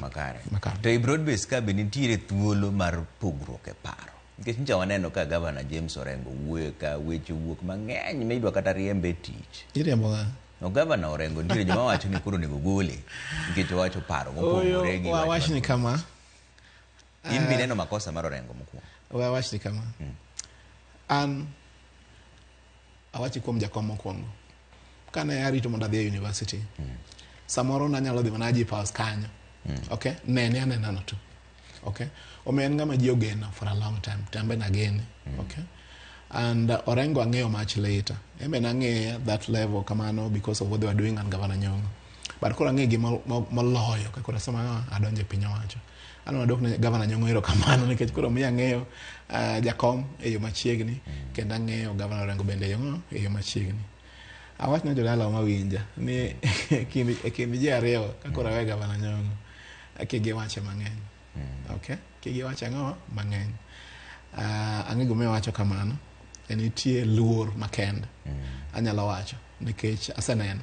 makare. To i broad base ka be nitiere thuolo mar pogruok e paro. Nikech ncha waneno ka Governor James Orengo wuoyo ka weche wuok mang'eny midwa kata riembe tich. Iriembo ga. No Governor Orengo nitiere joma wacho ni koro nego gole nikech wacho paro mopogore gi wach ni kama. In bi neno makosa mar Orengo mokwongo. Wach ni kama. An awachi kuom jakom mokwongo. Kane arito mondo adhi e university. Samoro nanyalo dhi mana Jeep House kanyo. Okay? Nene aneno to. Okay? Omen ngama ji ogeno for a long time. Tembe na gene. Okay? And Orengo ang'eyo much later. Eme nang'eyo that level kamano because of what they were doing and Governor Nyong'o. But kora ng'e gi moloyo ka kora sama adonje piny owacho. Ano adok ne Governor Nyong'o ero kamano nikech kora miya ng'eyo jakom e yo machiegni kendo ang'eyo Governor Orengo bende e yo machiegni. Awach na jodala mawinja ni kind ji ariyo ka kora we Governor Nyong'o kigi wache mang'eny. Okay? Kigi wache ang'o mang'eny. Ang'e gima wacho kamano. Nitie luor makende. Anyalo wacho nikech aseneno.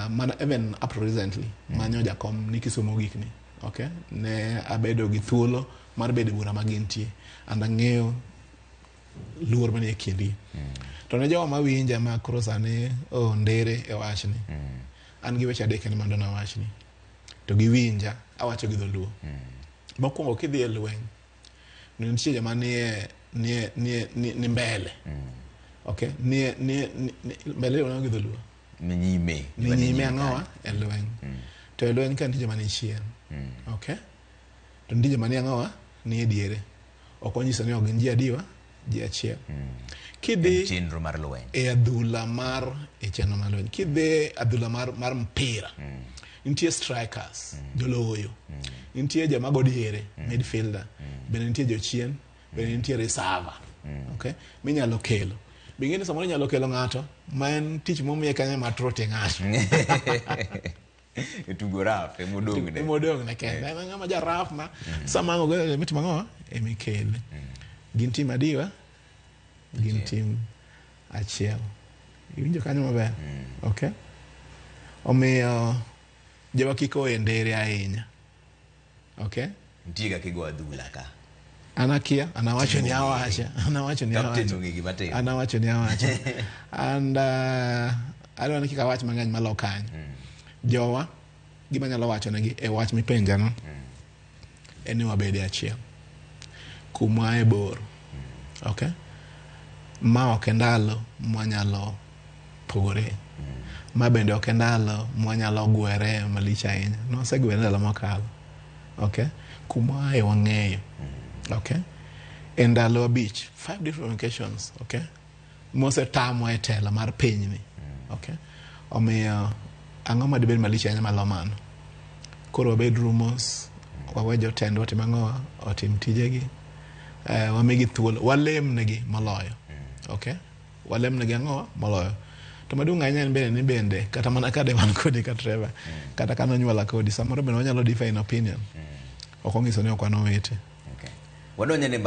Mana even up recently manyo jakom ni Kisumo gikni. Okay? Ne abedo gi thuolo mar bedo bura magintie. And ang'eyo luor manie kindi. To ne jowa mawinja ma koro sani ndere e wachni. An gi weche adek ni mondo na wachni. To giwinja awacho gi dholuo. Mokwongo kidhi e lweny. Nitie joma ni mbele. Okay? Mbele una gi dholuo. Ni nyime ang'owa e lweny. To e lweny ka nitie joma ni chien. Okay? To nitie joma ni ang'owa ni e diere. Ok onyiso ni ok gin ji adiwa, ji achiel. Kidhi chenro mar lweny. E adhula mar chenro mar lweny. Kidhi adhula mar mpira. Nitie strikers, joloyo. Nitie joma go diere, midfielder. Bende nitie jochien, bende nitie reserve. Okay? Minyalo kelo. Bingine samoro nyalo kelo ng'ato, ma en tich momiye kanyo matrote ng'ato. Tugo raf, emodong ne. Emodong ne kende. Ng'ama ja raf ma samango go mitimo ang'o? Emikele. Gin tim adiwa? Gin tim achiel. Iwinjo kanyo maber? Okay? Omiyo jowa kiko e ndere ahinya. Okay? Nitie ga kigo adhula ka. Anakia, anawacho ni awacha. Anawacho ni awacha. Captain ngi mate. Anawacho ni awacha. And I don't think awach mang'eny malokany. Jowa gima nyalo wacho negi e wach mipenja no. Eni wabede achiel. Kuma e bor. Okay? Ma ok ndalo mwanyalo pogore. Ma bende ok ndalo mwanyalo gwere malich ahinya. No segwere ndalo mokalo. Okay? Kuma e wang'eyo. Okay? E ndalo abich, 5 different occasions. Okay? Mose tamo e tela mar piny ni. Okay? Omiyo ang'o madibed malich ahinya malomano. Koro wabed rumos, wawe jotend watim ang'o, otim tijegi. Wamigi thuolo, walemnegi moloyo. Okay? Walemnegi ang'o moloyo. To maduong' ahinya en bende ni bende kata mana kade wan kodi ka Trevor kata kana nyuola kodi samoro bende wanyalo differ in opinion. Ok onyiso ni ok wanowete. Okay. Wadonje ne